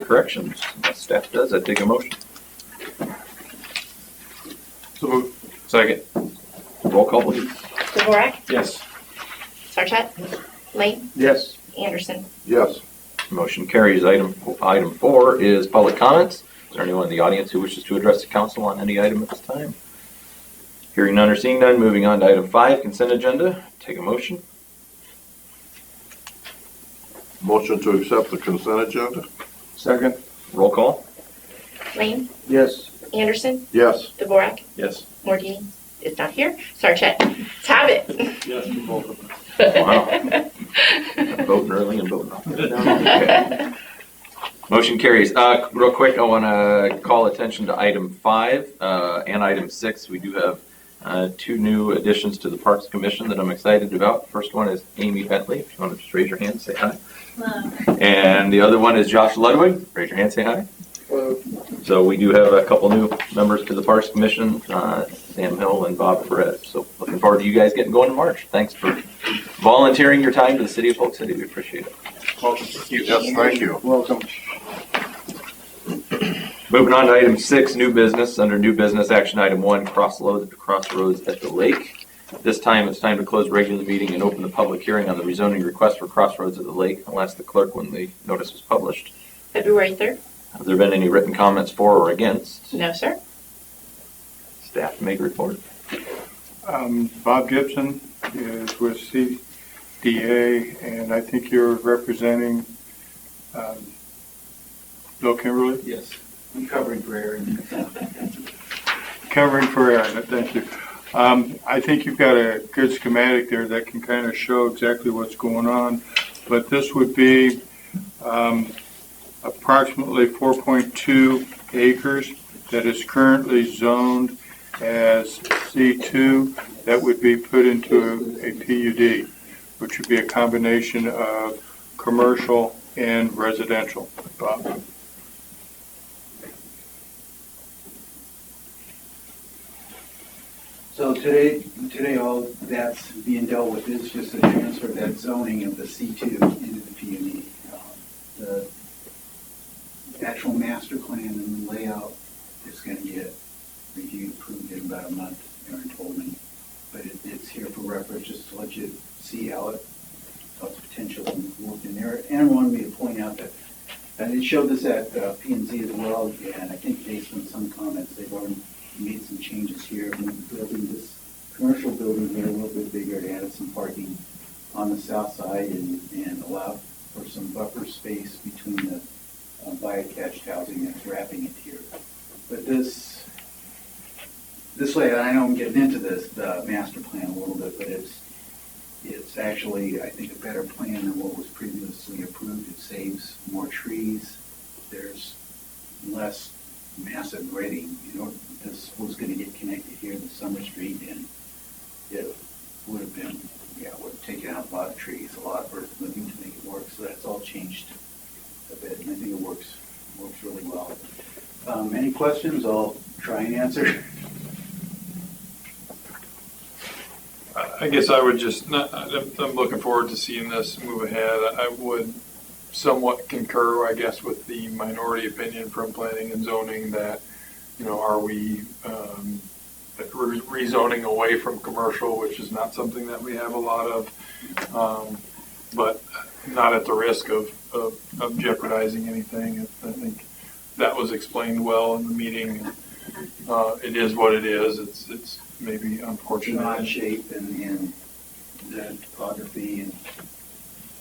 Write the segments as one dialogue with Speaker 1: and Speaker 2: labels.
Speaker 1: corrections. Unless staff does, I take a motion.
Speaker 2: So moved.
Speaker 1: Second. Roll call, please.
Speaker 3: Dvorak,
Speaker 2: Yes.
Speaker 3: Sarchet, Lane,
Speaker 2: Yes.
Speaker 3: Anderson.
Speaker 4: Yes.
Speaker 1: Motion carries. Item 4 is public comments. Is there anyone in the audience who wishes to address the council on any item at this time? Hearing none or seeing none, moving on to item 5, consent agenda. Take a motion.
Speaker 4: Motion to accept the consent agenda?
Speaker 2: Second.
Speaker 1: Roll call.
Speaker 3: Lane,
Speaker 2: Yes.
Speaker 3: Anderson,
Speaker 4: Yes.
Speaker 3: Dvorak,
Speaker 2: Yes.
Speaker 3: Mordini is not here. Sarchet, Tabit.
Speaker 2: Yes, for both of them.
Speaker 1: Wow. I'm voting early and voting often. Okay. Motion carries. Real quick, I want to call attention to item 5 and item 6. We do have 2 new additions to the Parks Commission that I'm excited about. First one is Amy Bentley. If you want to just raise your hand and say hi.
Speaker 5: Hello.
Speaker 1: And the other one is Josh Ludwig. Raise your hand, say hi.
Speaker 2: Hello.
Speaker 1: So we do have a couple new members to the Parks Commission, Sam Hill and Bob Perez. So looking forward to you guys getting going in March. Thanks for volunteering your time to the city of Polk City. We appreciate it.
Speaker 2: Welcome.
Speaker 4: Yes, thank you.
Speaker 2: Welcome.
Speaker 1: Moving on to item 6, new business. Under new business, action item 1, crossroads at the lake. This time, it's time to close regular meeting and open the public hearing on the rezoning request for crossroads at the lake. I'll ask the clerk when the notice was published.
Speaker 3: February 3rd?
Speaker 1: Have there been any written comments for or against?
Speaker 3: No, sir.
Speaker 1: Staff may report.
Speaker 2: Bob Gibson is with CDA, and I think you're representing Bill Kimberly?
Speaker 6: Yes, I'm covering for Aaron.
Speaker 2: Covering for Aaron, thank you. I think you've got a good schematic there that can kind of show exactly what's going on, but this would be approximately 4.2 acres that is currently zoned as C2 that would be put into a PUD, which would be a combination of commercial and residential. Bob?
Speaker 6: So today all that's being dealt with is just a transfer of that zoning of the C2 into the PUD. The actual master plan and layout is going to get reviewed, approved in about a month, Aaron told me. But it's here for reference, just to let you see how its potential worked in there. Aaron wanted me to point out that, and it showed this at P&Z as well, and I think based on some comments, they've already made some changes here, moved the building, this commercial building here a little bit bigger, it added some parking on the south side and allowed for some buffer space between the by-attached housing that's wrapping it here. But this way, I know I'm getting into this, the master plan a little bit, but it's actually, I think, a better plan than what was previously approved. It saves more trees. There's less massive grading. You know, this was going to get connected here to Summer Street, and it would have been, would have taken out a lot of trees, a lot of earth moving to make it work. So that's all changed a bit, and I think it works really well. Any questions? I'll try and answer.
Speaker 7: I guess I would just, I'm looking forward to seeing this move ahead. I would somewhat concur, I guess, with the minority opinion from planning and zoning that, are we rezoning away from commercial, which is not something that we have a lot of, but not at the risk of jeopardizing anything. I think that was explained well in the meeting. It is what it is. It's maybe unfortunate.
Speaker 6: Odd shape and the topography and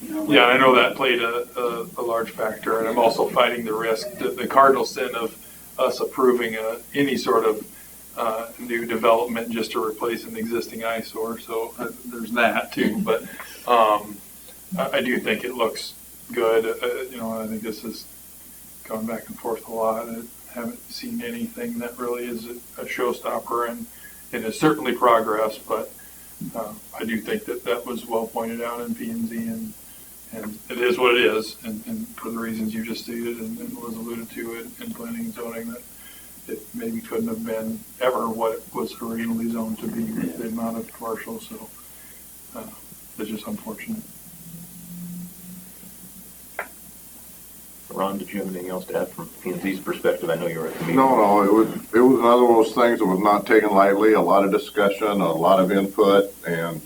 Speaker 7: Yeah, I know that played a large factor, and I'm also fighting the risk, the cardinal sin of us approving any sort of new development just to replace an existing eyesore. So there's that too. But I do think it looks good. I think this is going back and forth a lot. I haven't seen anything that really is a showstopper, and it is certainly progress. But I do think that was well pointed out in P&Z, and it is what it is, and for the reasons you just stated and was alluded to in planning and zoning, that it maybe couldn't have been ever what it was originally zoned to be, the amount of commercial. So it's just unfortunate.
Speaker 1: Ron, did you have anything else to add from P&Z's perspective? I know you were at the meeting.
Speaker 4: No, it was another one of those things that was not taken lightly, a lot of discussion, a lot of input, and,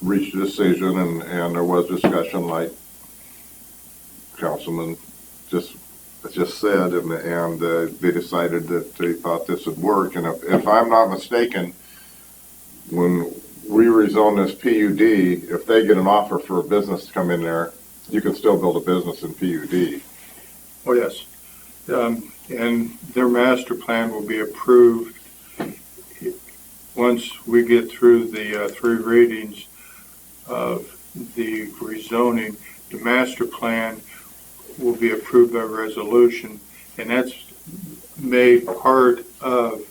Speaker 4: reached a decision, and there was discussion like Councilman just said, and they decided that they thought this would work, and if I'm not mistaken, when we rezone this PUD, if they get an offer for a business to come in there, you can still build a business in PUD.
Speaker 2: Oh, yes. And their master plan will be approved once we get through the 3 readings of the rezoning. The master plan will be approved by resolution, and that's made part of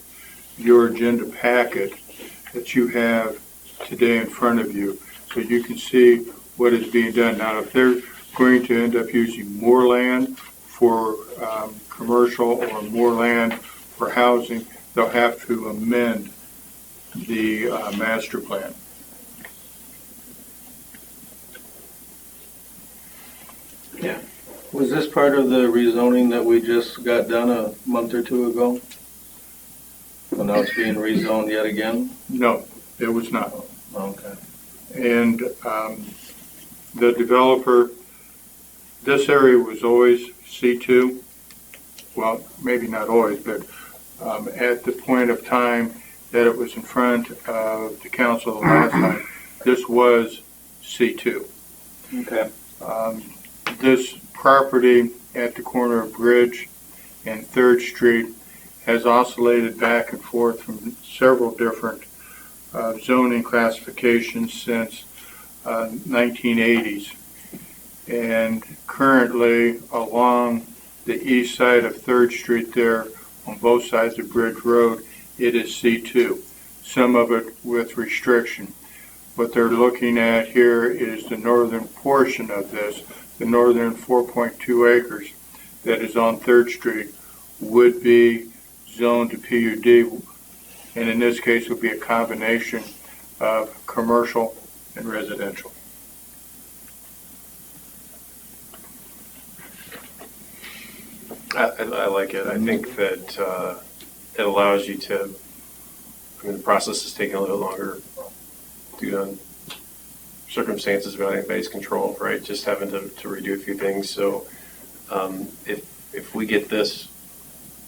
Speaker 2: your agenda packet that you have today in front of you, so you can see what is being done. Now, if they're going to end up using more land for commercial or more land for housing, they'll have to amend the master plan.
Speaker 1: Yeah.
Speaker 5: Was this part of the rezoning that we just got done a month or 2 ago? So now it's being rezoned yet again?
Speaker 2: No, it was not.
Speaker 5: Okay.
Speaker 2: And the developer, this area was always C2. Well, maybe not always, but at the point of time that it was in front of the council the last time, this was C2.
Speaker 5: Okay.
Speaker 2: This property at the corner of Bridge and 3rd Street has oscillated back and forth from several different zoning classifications since 1980s. And currently along the east side of 3rd Street there on both sides of Bridge Road, it is C2, some of it with restriction. What they're looking at here is the northern portion of this, the northern 4.2 acres that is on 3rd Street would be zoned to PUD, and in this case would be a combination of commercial and residential.
Speaker 8: I like it. I think that it allows you to, I mean, the process is taking a little longer due to circumstances without anybody's control, right? Just having to redo a few things. So if we get this,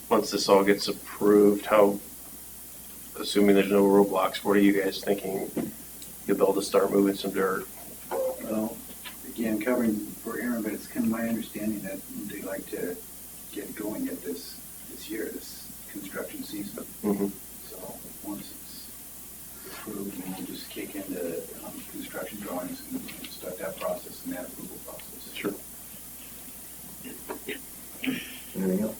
Speaker 8: once this all gets approved, how, assuming there's no roadblocks, what are you guys thinking you'll be able to start moving some dirt?
Speaker 6: Well, again, covering for Aaron, but it's kind of my understanding that they'd like to get going at this year, this construction season.
Speaker 8: Mm-hmm.
Speaker 6: So once it's approved, then we'll just kick into construction drawings and start that process and that approval process.
Speaker 8: Sure.
Speaker 1: Anything else?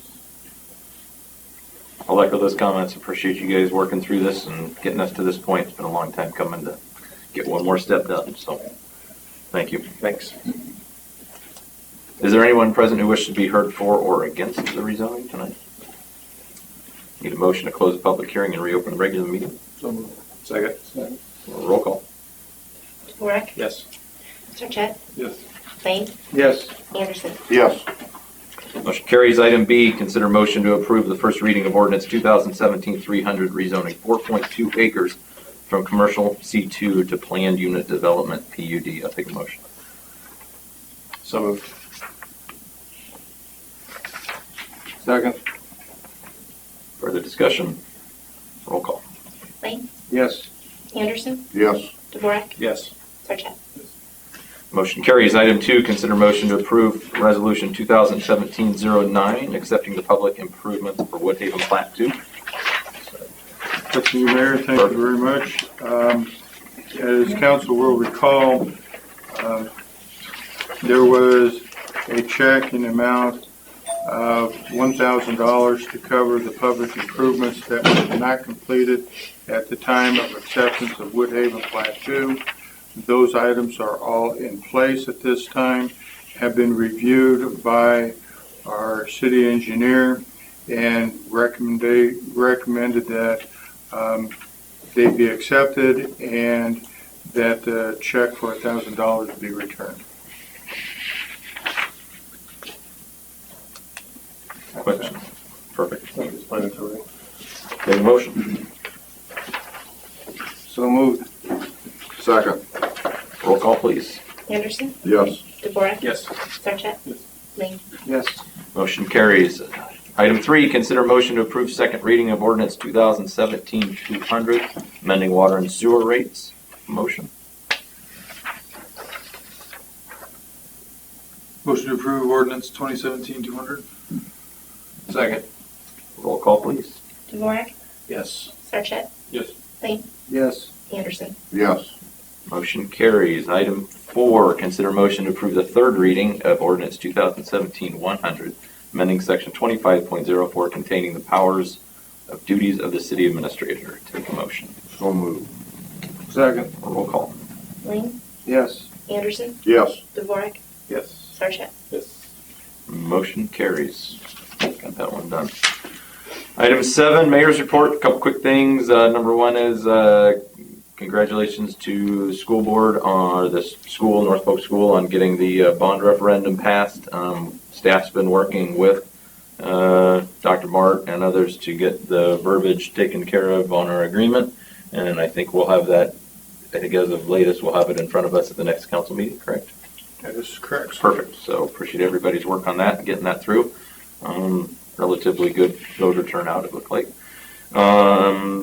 Speaker 1: I'll echo those comments. Appreciate you guys working through this and getting us to this point. It's been a long time coming to get one more step done, so thank you.
Speaker 8: Thanks.
Speaker 1: Is there anyone present who wishes to be heard for or against the rezoning tonight? Need a motion to close the public hearing and reopen the regular meeting?
Speaker 5: So moved.
Speaker 8: Second.
Speaker 1: Roll call.
Speaker 3: Dvorak,
Speaker 8: Yes.
Speaker 3: Sarchet,
Speaker 7: Yes.
Speaker 3: Lane,
Speaker 5: Yes.
Speaker 3: Anderson.
Speaker 4: Yes.
Speaker 1: Motion carries. Item B, consider motion to approve the first reading of ordinance 2017-300 rezoning 4.2 acres from commercial C2 to planned unit development PUD. I'll take a motion.
Speaker 8: So moved.
Speaker 5: Second.
Speaker 1: Further discussion? Roll call.
Speaker 3: Lane,
Speaker 5: Yes.
Speaker 3: Anderson,
Speaker 4: Yes.
Speaker 3: Dvorak,
Speaker 8: Yes.
Speaker 3: Sarchet.
Speaker 1: Motion carries. Item 2, consider motion to approve resolution 2017-09, accepting the public improvements for Woodhaven Plat 2.
Speaker 2: Thank you, Mayor. Thank you very much. As council will recall, there was a check in the amount of $1,000 to cover the public improvements that were not completed at the time of acceptance of Woodhaven Plat 2. Those items are all in place at this time, have been reviewed by our city engineer, and recommended that they be accepted and that the check for $1,000 be returned.
Speaker 1: Questions? Perfect.
Speaker 8: Self-explanatory.
Speaker 1: Okay, motion.
Speaker 5: So moved.
Speaker 4: Second,
Speaker 1: Roll call, please.
Speaker 3: Anderson,
Speaker 4: yes.
Speaker 3: DeVore,
Speaker 8: Yes.
Speaker 3: Sarchet, Lane.
Speaker 5: Yes.
Speaker 1: Motion carries. Item 3, consider motion to approve second reading of ordinance 2017-200, amending water and sewer rates. Motion.
Speaker 7: Motion to approve ordinance 2017-200.
Speaker 5: Second.
Speaker 1: Roll call, please.
Speaker 3: DeVore,
Speaker 8: Yes.
Speaker 3: Sarchet,
Speaker 7: Yes.
Speaker 3: Lane,
Speaker 5: Yes.
Speaker 3: Anderson.
Speaker 4: Yes.
Speaker 1: Motion carries. Item 4, consider motion to approve the third reading of ordinance 2017-100, amending section 25.04 containing the powers of duties of the city administrator. Take a motion.
Speaker 4: So moved.
Speaker 5: Second.
Speaker 1: Roll call.
Speaker 3: Lane,
Speaker 5: Yes.
Speaker 3: Anderson,
Speaker 4: Yes.
Speaker 3: DeVore,
Speaker 8: Yes.
Speaker 3: Sarchet.
Speaker 8: Yes.
Speaker 1: Motion carries. Got that one done. Item 7, mayor's report. A couple quick things. Number 1 is congratulations to the school board or the school, North Polk School, on getting the bond referendum passed. Staff's been working with Dr. Mart and others to get the verbiage taken care of on our agreement, and I think we'll have that. I think as of latest, we'll have it in front of us at the next council meeting. Correct?
Speaker 2: That is correct.
Speaker 1: Perfect. So appreciate everybody's work on that and getting that through. Relatively good voter turnout, it looked like.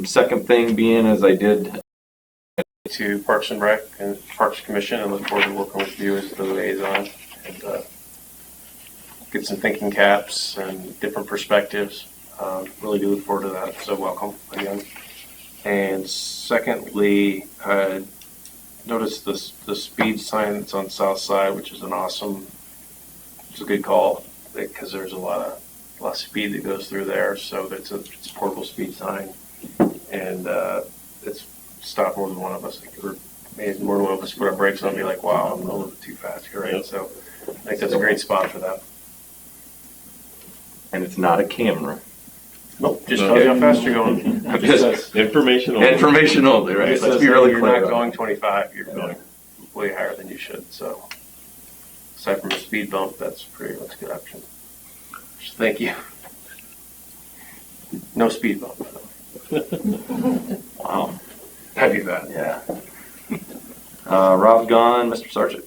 Speaker 1: Second thing being, as I did
Speaker 8: To Parks and Rec and Parks Commission, and look forward to working with you as the liaison and get some thinking caps and different perspectives. Really do look forward to that. So welcome again. And secondly, I noticed the speed sign that's on South Side, which is it's a good call because there's a lot of speed that goes through there. So it's a portable speed sign, and it's stopped more than one of us. Maybe more than one of us put our brakes on and be like, wow, I'm a little bit too fast here, right? So I think that's a great spot for that.
Speaker 1: and it's not a camera.
Speaker 8: Nope, just tells you how fast you're going.
Speaker 1: Just
Speaker 9: Information.
Speaker 1: information only, right?
Speaker 8: It
Speaker 1: Let's
Speaker 8: says
Speaker 1: be really
Speaker 8: you're
Speaker 1: clear.
Speaker 8: not going 25, you're going way higher than you should. So aside from a speed bump, that's a good option. So thank you. No speed bump.
Speaker 1: Wow.
Speaker 8: Have you bad?
Speaker 1: Yeah. Rob's gone. Mr. Sargent.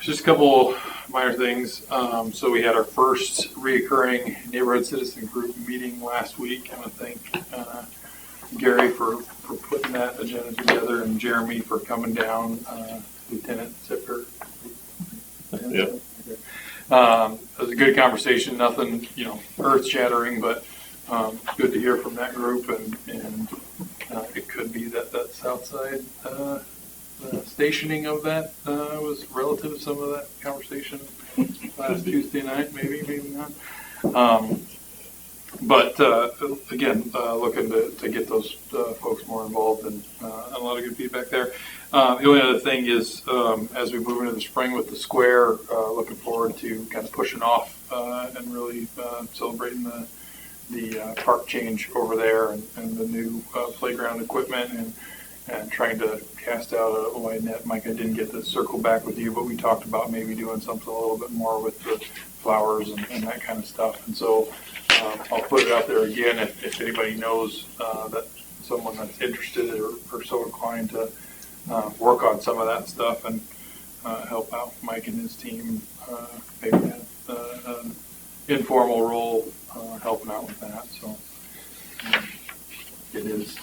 Speaker 7: Just a couple minor things. So we had our first reoccurring neighborhood citizen group meeting last week. I want to thank Gary for putting that agenda together, and Jeremy for coming down, Lieutenant Zipper.
Speaker 9: Yeah.
Speaker 7: It was a good conversation, nothing, earth shattering, but good to hear from that group, and it could be that south side stationing of that was relative to some of that conversation last Tuesday night, maybe not. But again, looking to get those folks more involved, and a lot of good feedback there. The only other thing is, as we move into the spring with the square, looking forward to kind of pushing off and really celebrating the park change over there, and the new playground equipment, and trying to cast out a wide net. Mike, I didn't get to circle back with you, but we talked about maybe doing something a little bit more with the flowers and that kind of stuff. And so I'll put it out there again if anybody knows that someone that's interested or so inclined to work on some of that stuff and help out Mike and his team, maybe have an informal role helping out with that. So it is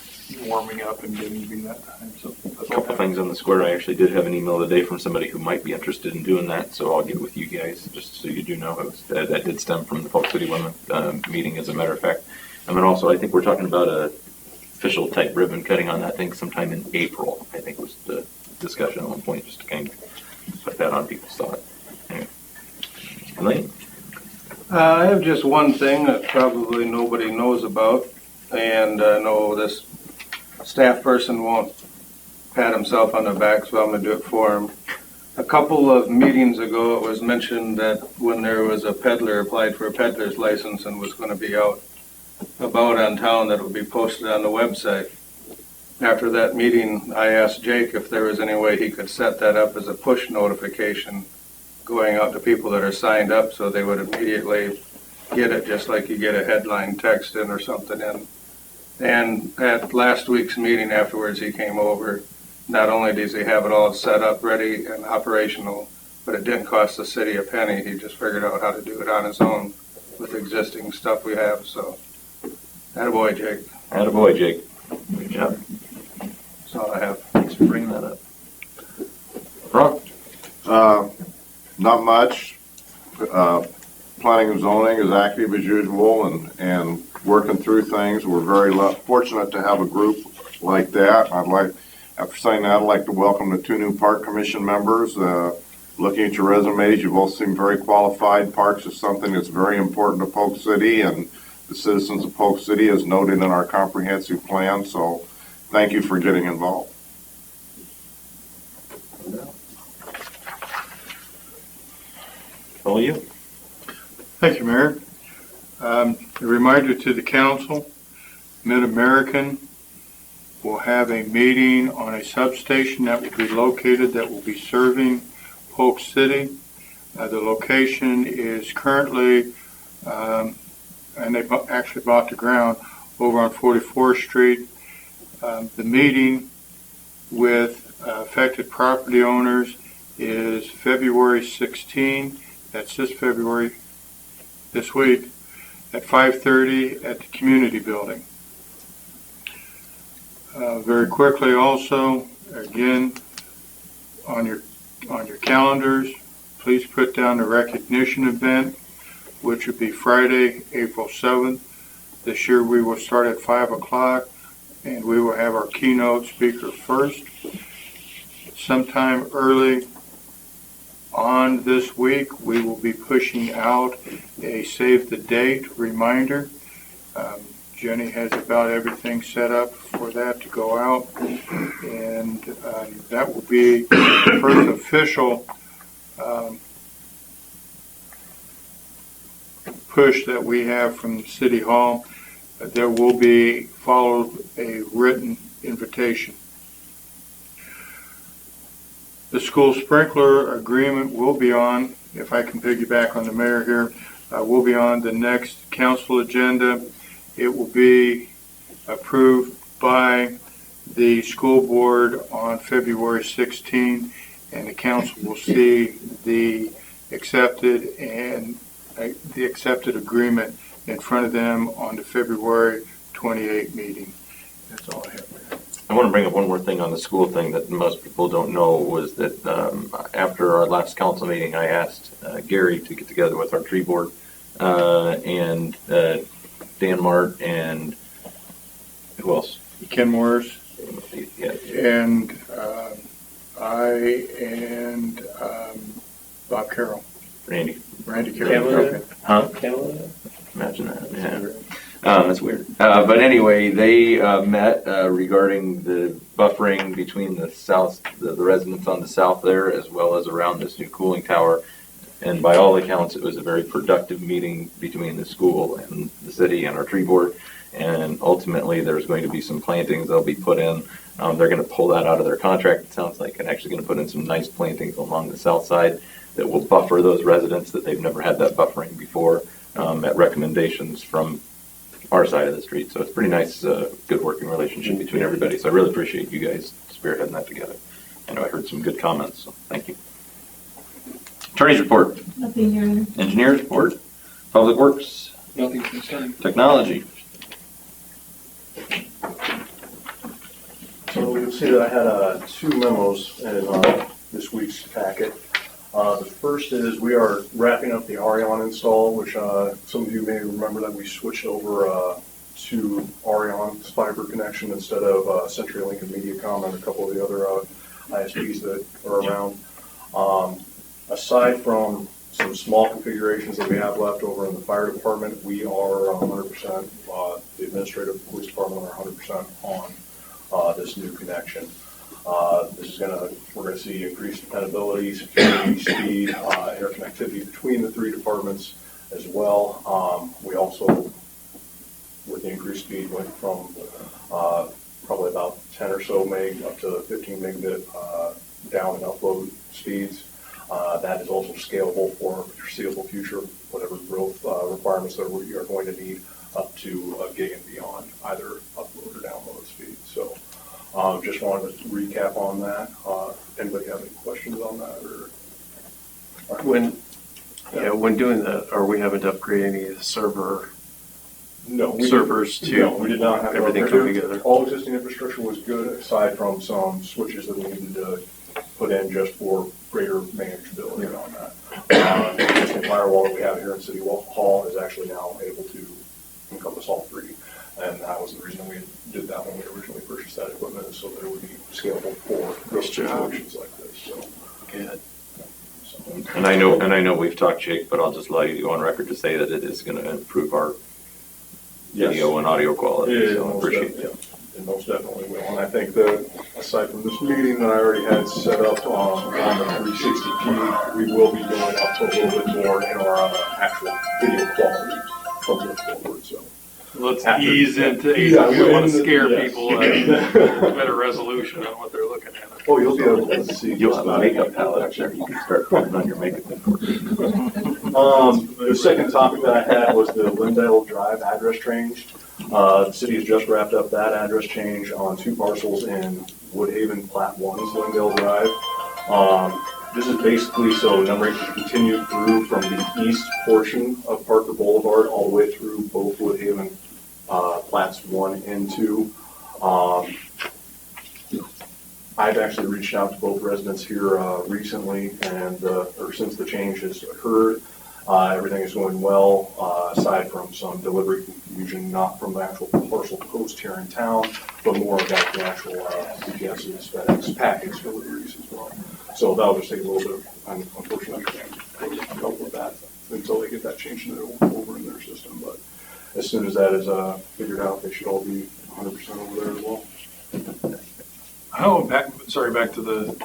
Speaker 7: warming up and getting to be that time. So that's
Speaker 1: A couple things on the square. I actually did have an email today from somebody who might be interested in doing that, so I'll get with you guys just so you do know. That did stem from the Polk City Women meeting, as a matter of fact. And then also, I think we're talking about a official type ribbon cutting on that thing sometime in April, I think was the discussion at one point, just to kind of put that on people's thought. Anyway. Elaine?
Speaker 5: I have just one thing that probably nobody knows about, and I know this staff person won't pat himself on the back, so I'm going to do it for him. A couple of meetings ago, it was mentioned that when there was a peddler applied for a peddler's license and was going to be out about on town, that it would be posted on the website. After that meeting, I asked Jake if there was any way he could set that up as a push notification going out to people that are signed up, so they would immediately get it just like you get a headline text in or something in. And at last week's meeting afterwards, he came over. Not only does he have it all set up, ready and operational, but it didn't cost the city a penny. He just figured out how to do it on his own with existing stuff we have, so attaboy, Jake.
Speaker 1: Attaboy, Jake. Good job.
Speaker 5: That's all I have.
Speaker 1: Thanks for bringing that up. Ron?
Speaker 4: Not much. Planning and zoning is active as usual and working through things. We're very fortunate to have a group like that. After saying that, I'd like to welcome the 2 new park commission members. Looking at your resumes, you both seem very qualified. Parks is something that's very important to Polk City and the citizens of Polk City, as noted in our comprehensive plan. So thank you for getting involved.
Speaker 1: All you?
Speaker 2: Thank you, Mayor. A reminder to the council, Mid-American will have a meeting on a substation that will be located, that will be serving Polk City. The location is currently, and they actually bought the ground over on 44th Street. The meeting with affected property owners is February 16. That's this February, this week, at 5:30 at the community building. Very quickly also, again, on your calendars, please put down the recognition event, which would be Friday, April 7th. This year we will start at 5 o'clock and we will have our keynote speaker first. Sometime early on this week, we will be pushing out a save the date reminder. Jenny has about everything set up for that to go out, and that will be the first official push that we have from City Hall. There will be followed a written invitation. The school sprinkler agreement will be on, if I can piggyback on the mayor here, will be on the next council agenda. It will be approved by the school board on February 16, and the council will see the accepted agreement in front of them on the February 28 meeting. That's all I have.
Speaker 1: I want to bring up one more thing on the school thing that most people don't know was that after our last council meeting, I asked Gary to get together with our tree board and Dan Mart and who else?
Speaker 2: Ken Morris.
Speaker 1: Yeah.
Speaker 2: And I and Bob Carroll.
Speaker 1: Randy
Speaker 2: Carroll. Okay.
Speaker 1: Huh? Imagine that. Yeah. That's weird. But anyway, they met regarding the buffering between the south, the residents on the south there, as well as around this new cooling tower. And by all accounts, it was a very productive meeting between the school and the city and our tree board. And ultimately, there's going to be some plantings that'll be put in. They're going to pull that out of their contract, it sounds like, and actually going to put in some nice plantings along the south side that will buffer those residents that they've never had that buffering before at recommendations from our side of the street. So it's pretty nice, good working relationship between everybody. So I really appreciate you guys spearheading that together. I know I heard some good comments, so thank you. Attorney's report.
Speaker 10: Nothing here.
Speaker 1: Engineer's report. Public Works.
Speaker 7: Nothing this time.
Speaker 1: Technology.
Speaker 9: So you'll see that I had 2 memos in this week's packet. The first is we are wrapping up the Arion install, which some of you may remember that we switched over to Arion's fiber connection instead of CenturyLink and Mediacom and a couple of the other ISPs that are around. Aside from some small configurations that we have left over in the fire department, we are 100%, the administrative police department are 100% on this new connection. We're going to see increased dependability, security, speed, interconnectivity between the 3 departments as well. We also, with the increased speed, went from probably about 10 or so meg up to 15 megabit down and upload speeds. That is also scalable for foreseeable future, whatever growth requirements that we are going to need, up to a gig and beyond, either upload or download speed. So just wanted to recap on that. Anybody have any questions on that? Or
Speaker 8: When doing that, are we having to upgrade any of the
Speaker 9: no,
Speaker 8: servers
Speaker 9: no, we did not have
Speaker 8: everything
Speaker 9: to
Speaker 8: come
Speaker 9: upgrade.
Speaker 8: together?
Speaker 9: All existing infrastructure was good, aside from some switches that we needed to put in just for greater manageability on that. The existing firewall that we have here in City Hall is actually now able to encompass all three. And that was the reason we did that when we originally purchased that equipment, is so that it would be scalable for growth situations like this. So,
Speaker 8: Good.
Speaker 1: And I know we've talked, Jake, but I'll just allow you to go on record to say that it is gonna improve our video and audio quality, so I appreciate it.
Speaker 9: It most definitely will. And I think that aside from this meeting that I already had set up on the 360p, we will be going up a little bit more in our actual video quality from here forward. So
Speaker 7: Let's
Speaker 9: After-
Speaker 7: ease into,
Speaker 9: Yeah,
Speaker 7: we don't want to
Speaker 9: yeah.
Speaker 7: scare
Speaker 9: Yes.
Speaker 7: people, better resolution on what they're looking at.
Speaker 9: oh, you'll be able to see.
Speaker 1: You'll have a makeup palette up there, you can start putting on your makeup.
Speaker 9: The second topic that I had was the Lindale Drive address change. The city has just wrapped up that address change on 2 parcels in Woodhaven, Plat 1's Lindale Drive. This is basically so number 8 can continue through from the east portion of Parker Boulevard all the way through both Woodhaven Plats 1 and 2. I've actually reached out to both residents here recently, and or since the change has occurred. Everything is going well, aside from some delivery confusion, not from the actual parcel post here in town, but more about the actual UPS's, FedEx package deliveries as well. So that'll just take a little bit of, unfortunately, help with that until they get that changed over in their system. But as soon as that is figured out, they should all be 100% over there as well.
Speaker 7: Back to the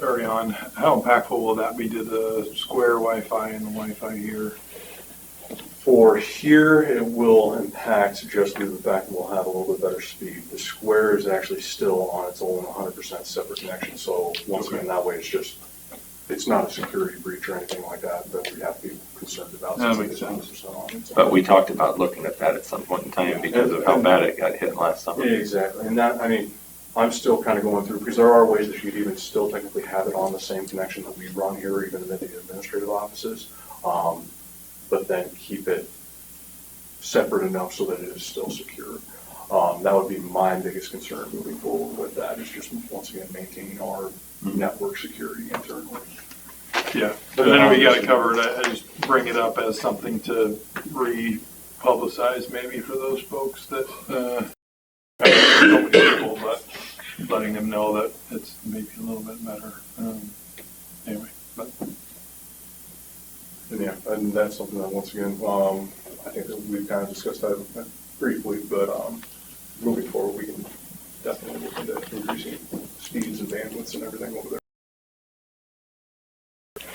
Speaker 7: early on, how impactful will that be to the square Wi-Fi and the Wi-Fi here?
Speaker 9: For here, it will impact just due to the fact that we'll have a little bit better speed. The square is actually still on its own 100% separate connection, so once again, that way it's not a security breach or anything like that we have to be concerned about.
Speaker 7: That
Speaker 9: since
Speaker 7: makes
Speaker 9: it's 100% on its own.
Speaker 1: But we talked about looking at that at some point in time because of how bad it got hit last summer.
Speaker 9: Exactly, and that, I'm still kind of going through, because there are ways that you'd even still technically have it on the same connection that we run here, even in the administrative offices, but then keep it separate enough so that it is still secure. That would be my biggest concern moving forward with that, is just, once again, maintaining our network security internally.
Speaker 7: Yeah, but I know we got it covered. I just bring it up as something to re-publicize maybe for those folks that, so many people, but letting them know that it's maybe a little bit better. Anyway, but
Speaker 9: And yeah, and that's something that, once again, I think that we've kind of discussed that briefly, but moving forward, we can definitely look into increasing speeds and bandwidths and everything over there.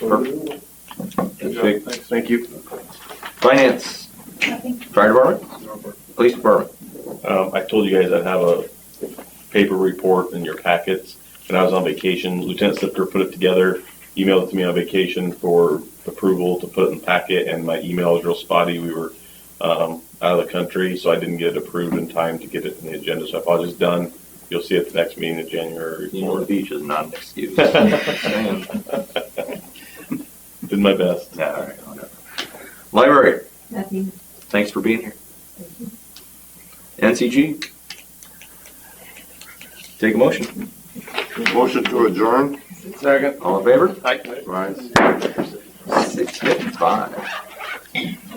Speaker 7: good job.
Speaker 1: Jake,
Speaker 7: Thanks.
Speaker 8: Thank you.
Speaker 1: Finance, fire department, police department.
Speaker 10: I told you guys I'd have a paper report in your packets. When I was on vacation, Lieutenant Sipter put it together, emailed it to me on vacation for approval to put it in the packet, and my email was real spotty. We were out of the country, so I didn't get it approved in time to get it in the agenda. So I apologize. Done. You'll see it at the next meeting in January.
Speaker 1: You know, the beach is not an excuse.
Speaker 10: Did my best.
Speaker 1: Yeah, all right, whatever. Library,
Speaker 11: Nothing.
Speaker 1: thanks for being here. NCG? Take a motion.
Speaker 4: Motion to adjourn?
Speaker 5: Second.
Speaker 1: All in favor?
Speaker 4: Right.
Speaker 1: 6:55.